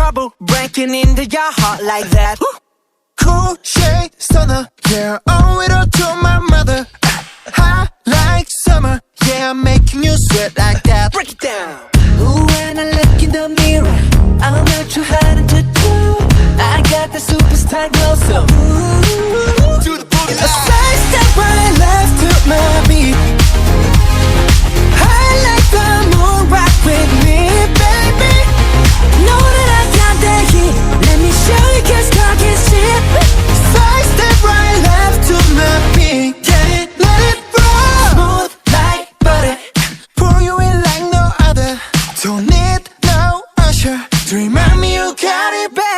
trouble breaking into your heart like that. Cool shade stunner, yeah, owe it all to my mother. Hot like summer, yeah, I'm making you sweat like that. Break it down. Ooh, when I look in the mirror, I'm not too hard to do. I got the superstar glow, so ooh, Do the boogie a line. side step right left to my beat. I like the moon, rock with me, baby. Know that I got that heat. Let me show you, 'cause talk is cheap. Side step right left to my beat. Get it, let it roll. Smooth like butter. Pour you in like no other. Don't need no usher to remind me you got it back.